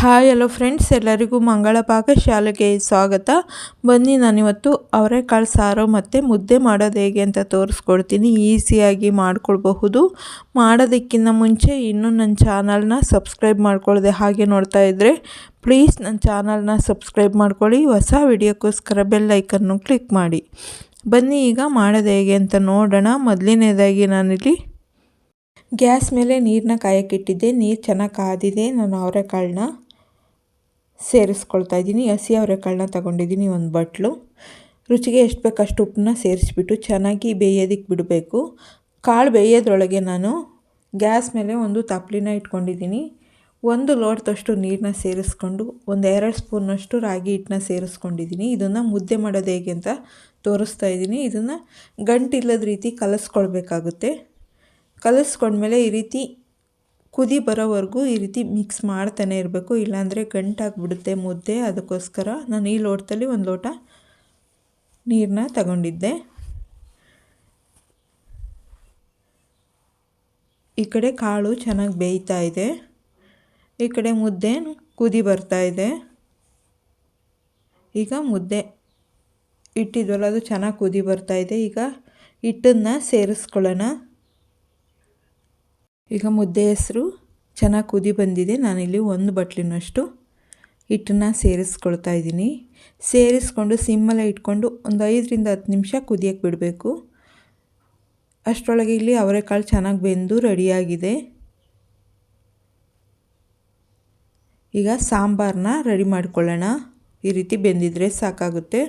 Hi hello friends, ಎಲ್ಲರಿಗೂ ಮಂಗಳ ಪಾಕಶಾಲೆಗೆ ಸ್ವಾಗತ. ಬನ್ನಿ, ನಾನಿವತ್ತು ಅವರೆಕಾಳು ಸಾರು ಮತ್ತು ಮುದ್ದೆ ಮಾಡೋದು ಹೇಗೆ ಅಂತ ತೋರಿಸ್ಕೊಡ್ತೀನಿ. ಈಸಿಯಾಗಿ ಮಾಡ್ಕೊಳ್ಬಹುದು. ಮಾಡೋದಕ್ಕಿಂತ ಮುಂಚೆ ಇನ್ನೂ ನನ್ನ ಚಾನಲ್ನ ಸಬ್ಸ್ಕ್ರೈಬ್ ಮಾಡ್ಕೊಳ್ಳದೆ ಹಾಗೆ ನೋಡ್ತಾ ಇದ್ದರೆ ಪ್ಲೀಸ್ ನನ್ನ ಚಾನಲ್ನ ಸಬ್ಸ್ಕ್ರೈಬ್ ಮಾಡ್ಕೊಳ್ಳಿ. ಹೊಸ ವಿಡಿಯೋಕ್ಕೋಸ್ಕರ ಬೆಲ್ ಐಕನ್ನು ಕ್ಲಿಕ್ ಮಾಡಿ. ಬನ್ನಿ ಈಗ ಮಾಡೋದು ಹೇಗೆ ಅಂತ ನೋಡೋಣ. ಮೊದಲನೇದಾಗಿ ನಾನಿಲ್ಲಿ ಗ್ಯಾಸ್ ಮೇಲೆ ನೀರನ್ನ ಕಾಯಕ್ಕಿಟ್ಟಿದ್ದೆ. ನೀರು ಚೆನ್ನಾಗಿ ಕಾದಿದೆ. ನಾನು ಅವರೆಕಾಳನ್ನ ಸೇರಿಸ್ಕೊಳ್ತಾ ಇದ್ದೀನಿ. ಹಸಿ ಅವರೆಕಾಳನ್ನ ತಗೊಂಡಿದ್ದೀನಿ, ಒಂದು ಬಟ್ಲು. ರುಚಿಗೆ ಎಷ್ಟು ಬೇಕು ಅಷ್ಟು ಉಪ್ಪನ್ನ ಸೇರಿಸ್ಬಿಟ್ಟು ಚೆನ್ನಾಗಿ ಬೇಯೋದಕ್ಕೆ ಬಿಡಬೇಕು. ಕಾಳು ಬೇಯೋದ್ರೊಳಗೆ ನಾನು ಗ್ಯಾಸ್ ಮೇಲೆ ಒಂದು ತಪ್ಪಲಿನ ಇಟ್ಕೊಂಡಿದ್ದೀನಿ. 1 ಲೋಟದಷ್ಟು ನೀರನ್ನ ಸೇರಿಸ್ಕೊಂಡು 1-2 ಸ್ಪೂನಷ್ಟು ರಾಗಿ ಹಿಟ್ಟನ್ನ ಸೇರಿಸ್ಕೊಂಡಿದ್ದೀನಿ. ಇದನ್ನು ಮುದ್ದೆ ಮಾಡೋದು ಹೇಗೆ ಅಂತ ತೋರಿಸ್ತಾ ಇದ್ದೀನಿ. ಇದನ್ನು ಗಂಟಿಲ್ಲದ ರೀತಿ ಕಲಿಸ್ಕೊಳ್ಬೇಕಾಗುತ್ತೆ. ಕಲಿಸ್ಕೊಂಡ್ಮೇಲೆ ಈ ರೀತಿ ಕುದಿ ಬರೋವರೆಗೂ ಈ ರೀತಿ ಮಿಕ್ಸ್ ಮಾಡ್ತಾನೆ ಇರಬೇಕು, ಇಲ್ಲಾಂದರೆ ಗಂಟಾಗಿಬಿಡುತ್ತೆ ಮುದ್ದೆ. ಅದಕ್ಕೋಸ್ಕರ ನಾನು ಈ ಲೋಟದಲ್ಲಿ 1 ಲೋಟ ನೀರನ್ನ ತಗೊಂಡಿದ್ದೆ. ಈ ಕಡೆ ಕಾಳು ಚೆನ್ನಾಗಿ ಬೇಯ್ತಾ ಇದೆ, ಈ ಕಡೆ ಮುದ್ದೆ ಕುದಿ ಬರ್ತಾ ಇದೆ. ಈಗ ಮುದ್ದೆ ಇಟ್ಟಿದ್ವಲ್ಲ, ಅದು ಚೆನ್ನಾಗಿ ಕುದಿ ಬರ್ತಾ ಇದೆ. ಈಗ ಹಿಟ್ಟನ್ನು ಸೇರಿಸ್ಕೊಳ್ಳೋಣ. ಈಗ ಮುದ್ದೆ ಹೆಸರು ಚೆನ್ನಾಗಿ ಕುದಿ ಬಂದಿದೆ. ನಾನಿಲ್ಲಿ 1 ಬಟ್ಲಿನಷ್ಟು ಹಿಟ್ಟನ್ನು ಸೇರಿಸ್ಕೊಳ್ತಾ ಇದ್ದೀನಿ. ಸೇರಿಸ್ಕೊಂಡು ಸಿಮ್ಮಲ್ಲೇ ಇಟ್ಕೊಂಡು ಒಂದು 5-10 ನಿಮಿಷ ಕುದಿಯೋಕ್ಕೆ ಬಿಡಬೇಕು. ಅಷ್ಟರೊಳಗೆ ಇಲ್ಲಿ ಅವರೆಕಾಳು ಚೆನ್ನಾಗಿ ಬೆಂದು ರೆಡಿಯಾಗಿದೆ. ಈಗ ಸಾಂಬಾರನ್ನ ರೆಡಿ ಮಾಡ್ಕೊಳ್ಳೋಣ. ಈ ರೀತಿ ಬೆಂದಿದ್ರೆ ಸಾಕಾಗುತ್ತೆ.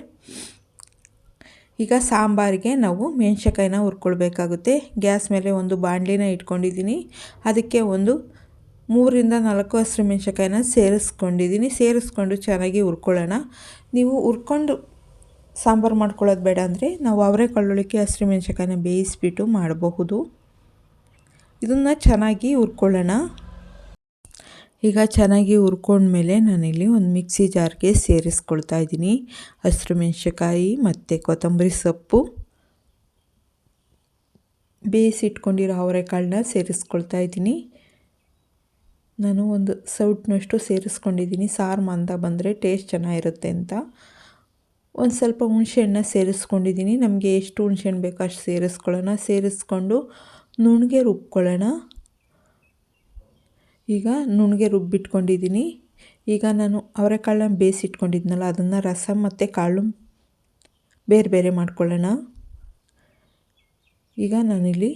ಈಗ ಸಾಂಬಾರಿಗೆ ನಾವು ಮೆಣಸಿನ್ಕಾಯಿನ ಹುರ್ಕೊಳ್ಬೇಕಾಗುತ್ತೆ. ಗ್ಯಾಸ್ ಮೇಲೆ ಒಂದು ಬಾಣಲಿನ ಇಟ್ಕೊಂಡಿದ್ದೀನಿ. ಅದಕ್ಕೆ ಒಂದು 3-4 ಹಸಿಮೆಣಸಿನ್ಕಾಯಿನ ಸೇರಿಸ್ಕೊಂಡಿದ್ದೀನಿ. ಸೇರಿಸ್ಕೊಂಡು ಚೆನ್ನಾಗಿ ಹುರ್ಕೊಳ್ಳೋಣ. ನೀವು ಹುರ್ಕೊಂಡು ಸಾಂಬಾರು ಮಾಡ್ಕೊಳ್ಳೋದು ಬೇಡ ಅಂದರೆ ನಾವು ಅವರೆಕಾಳೊಳಕ್ಕೆ ಹಸಿಮೆಣಸಿನ್ಕಾಯಿನ ಬೇಯಿಸಿಬಿಟ್ಟು ಮಾಡಬಹುದು. ಇದನ್ನು ಚೆನ್ನಾಗಿ ಹುರ್ಕೊಳ್ಳೋಣ. ಈಗ ಚೆನ್ನಾಗಿ ಹುರ್ಕೊಂಡ್ಮೇಲೆ ನಾನಿಲ್ಲಿ ಒಂದು ಮಿಕ್ಸಿ ಜಾರ್ಗೆ ಸೇರಿಸ್ಕೊಳ್ತಾ ಇದ್ದೀನಿ. ಹಸಿರು ಮೆಣಸಿನ್ಕಾಯಿ ಮತ್ತು ಕೊತ್ತಂಬರಿ ಸೊಪ್ಪು, ಬೇಯಿಸಿಟ್ಕೊಂಡಿರೋ ಅವರೆಕಾಳನ್ನ ಸೇರಿಸ್ಕೊಳ್ತಾ ಇದ್ದೀನಿ. ನಾನು ಒಂದು ಸೌಟ್ನಷ್ಟು ಸೇರಿಸ್ಕೊಂಡಿದ್ದೀನಿ. ಸಾರು ಮಂದ ಬಂದರೆ ಟೇಸ್ಟ್ ಚೆನ್ನಾಗಿರುತ್ತೆ ಅಂತ. ಒಂದು ಸ್ವಲ್ಪ ಹುಣಸೆಹಣ್ಣು ಸೇರಿಸ್ಕೊಂಡಿದ್ದೀನಿ. ನಮಗೆ ಎಷ್ಟು ಹುಣಸೆಹಣ್ಣು ಬೇಕೋ ಅಷ್ಟು ಸೇರಿಸ್ಕೊಳ್ಳೋಣ. ಸೇರಿಸ್ಕೊಂಡು ನುಣ್ಣಗೆ ರುಬ್ಕೊಳ್ಳೋಣ. ಈಗ ನುಣ್ಣಗೆ ರುಬ್ಬಿಟ್ಕೊಂಡಿದ್ದೀನಿ. ಈಗ ನಾನು ಅವರೆಕಾಳನ್ನ ಬೇಯಿಸಿಟ್ಕೊಂಡಿದ್ನಲ್ಲ, ಅದನ್ನು ರಸ ಮತ್ತು ಕಾಳು ಬೇರೆ ಬೇರೆ ಮಾಡ್ಕೊಳ್ಳೋಣ. ಈಗ ನಾನಿಲ್ಲಿ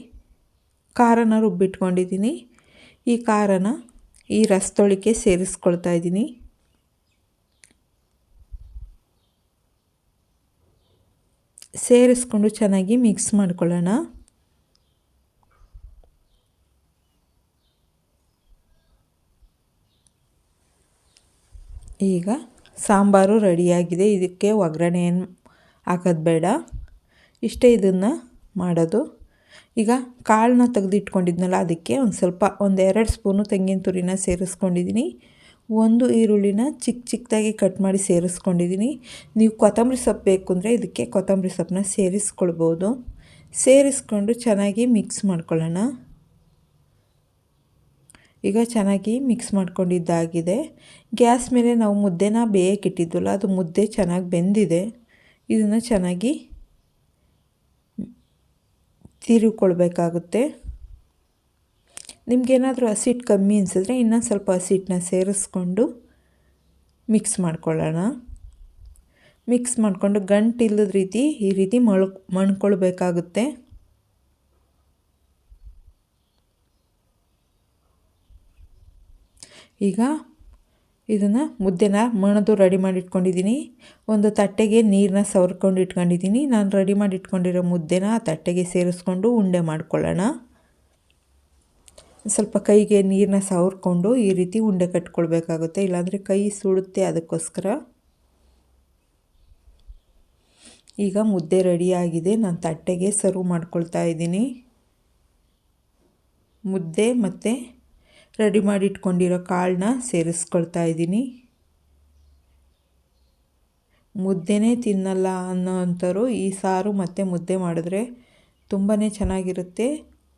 ಖಾರನ ರುಬ್ಬಿಟ್ಕೊಂಡಿದ್ದೀನಿ. ಈ ಖಾರನ ಈ ರಸದೊಳಕ್ಕೆ ಸೇರಿಸ್ಕೊಳ್ತಾ ಇದ್ದೀನಿ. ಸೇರಿಸ್ಕೊಂಡು ಚೆನ್ನಾಗಿ ಮಿಕ್ಸ್ ಮಾಡ್ಕೊಳ್ಳೋಣ. ಈಗ ಸಾಂಬಾರು ರೆಡಿಯಾಗಿದೆ. ಇದಕ್ಕೆ ಒಗ್ಗರಣೆ ಏನು ಹಾಕೋದು ಬೇಡ, ಇಷ್ಟೇ ಇದನ್ನು ಮಾಡೋದು. ಈಗ ಕಾಳನ್ನ ತೆಗೆದಿಟ್ಕೊಂಡಿದ್ನಲ್ಲ, ಅದಕ್ಕೆ ಒಂದು 2 ಸ್ಪೂನು ತೆಂಗಿನ ತುರಿನ ಸೇರಿಸ್ಕೊಂಡಿದ್ದೀನಿ. 1 ಈರುಳ್ಳಿನ ಚಿಕ್ಕದಾಗಿ ಕಟ್ ಮಾಡಿ ಸೇರಿಸ್ಕೊಂಡಿದ್ದೀನಿ. ನೀವು ಕೊತ್ತಂಬರಿ ಸೊಪ್ಪು ಬೇಕು ಅಂದರೆ ಇದಕ್ಕೆ ಕೊತ್ತಂಬರಿ ಸೊಪ್ಪನ್ನ ಸೇರಿಸ್ಕೊಳ್ಬೋದು. ಸೇರಿಸ್ಕೊಂಡು ಚೆನ್ನಾಗಿ ಮಿಕ್ಸ್ ಮಾಡ್ಕೊಳ್ಳೋಣ. ಈಗ ಚೆನ್ನಾಗಿ ಮಿಕ್ಸ್ ಮಾಡ್ಕೊಂಡಿದ್ದಾಗಿದೆ. ಗ್ಯಾಸ್ ಮೇಲೆ ನಾವು ಮುದ್ದೆನ ಬೇಯಕ್ಕಿಟ್ಟಿದ್ವಲ್ಲ, ಅದು ಮುದ್ದೆ ಚೆನ್ನಾಗಿ ಬೆಂದಿದೆ. ಇದನ್ನು ಚೆನ್ನಾಗಿ ತಿರುಗಿಕೊಳ್ಬೇಕಾಗುತ್ತೆ. ನಿಮಗೇನಾದರೂ ಹಸಿಟ್ಟು ಕಮ್ಮಿ ಅನಿಸಿದ್ರೆ ಇನ್ನೊಂದು ಸ್ವಲ್ಪ ಹಸಿಟ್ಟನ್ನ ಸೇರಿಸ್ಕೊಂಡು ಮಿಕ್ಸ್ ಮಾಡ್ಕೊಳ್ಳೋಣ. ಮಿಕ್ಸ್ ಮಾಡಿಕೊಂಡು ಗಂಟಿಲ್ಲದ ರೀತಿ ಈ ರೀತಿ ಮಣ್ಕೊಳ್ಬೇಕಾಗುತ್ತೆ. ಈಗ ಇದನ್ನು ಮುದ್ದೆನ ಮಣದು ರೆಡಿ ಮಾಡಿ ಇಟ್ಕೊಂಡಿದ್ದೀನಿ. ಒಂದು ತಟ್ಟೆಗೆ ನೀರನ್ನ ಸವರ್ಕೊಂಡು ಇಟ್ಕೊಂಡಿದ್ದೀನಿ. ನಾನು ರೆಡಿ ಮಾಡಿ ಇಟ್ಕೊಂಡಿರೋ ಮುದ್ದೆನ ಆ ತಟ್ಟೆಗೆ ಸೇರಿಸ್ಕೊಂಡು ಉಂಡೆ ಮಾಡ್ಕೊಳ್ಳೋಣ. ಸ್ವಲ್ಪ ಕೈಗೆ ನೀರನ್ನ ಸವರ್ಕೊಂಡು ಈ ರೀತಿ ಉಂಡೆ ಕಟ್ಕೊಳ್ಬೇಕಾಗುತ್ತೆ, ಇಲ್ಲಾಂದರೆ ಕೈ ಸುಡುತ್ತೆ. ಅದಕ್ಕೋಸ್ಕರ ಈಗ ಮುದ್ದೆ ರೆಡಿಯಾಗಿದೆ. ನಾನು ತಟ್ಟೆಗೆ ಸರ್ವ್ ಮಾಡ್ಕೊಳ್ತಾ ಇದ್ದೀನಿ. ಮುದ್ದೆ ಮತ್ತು ರೆಡಿ ಮಾಡಿ ಇಟ್ಕೊಂಡಿರೋ ಕಾಳನ್ನ ಸೇರಿಸ್ಕೊಳ್ತಾ ಇದ್ದೀನಿ. ಮುದ್ದೆನೇ ತಿನ್ನಲ್ಲ ಅನ್ನೋ ಅಂಥವ್ರು ಈ ಸಾರು ಮತ್ತು ಮುದ್ದೆ ಮಾಡಿದ್ರೆ ತುಂಬಾ ಚೆನ್ನಾಗಿರುತ್ತೆ.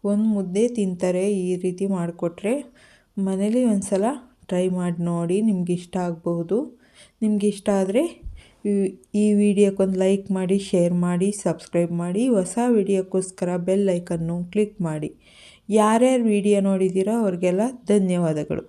ಒಂದು ಮುದ್ದೆ ತಿಂತಾರೆ ಈ ರೀತಿ ಮಾಡಿಕೊಟ್ರೆ. ಮನೇಲಿ ಒಂದು ಸಲ ಟ್ರೈ ಮಾಡಿ ನೋಡಿ, ನಿಮ್ಗೆ ಇಷ್ಟ ಆಗಬಹುದು. ನಿಮ್ಗೆ ಇಷ್ಟ ಆದರೆ ಈ ವಿಡಿಯೋಕ್ಕೊಂದು ಲೈಕ್ ಮಾಡಿ, ಶೇರ್ ಮಾಡಿ, ಸಬ್ಸ್ಕ್ರೈಬ್ ಮಾಡಿ. ಹೊಸ ವಿಡಿಯೋಕ್ಕೋಸ್ಕರ ಬೆಲ್ ಐಕನ್ನು ಕ್ಲಿಕ್ ಮಾಡಿ. ಯಾರ್ಯಾರು ವಿಡಿಯೋ ನೋಡಿದ್ದೀರೋ ಅವ್ರಿಗೆಲ್ಲ ಧನ್ಯವಾದಗಳು.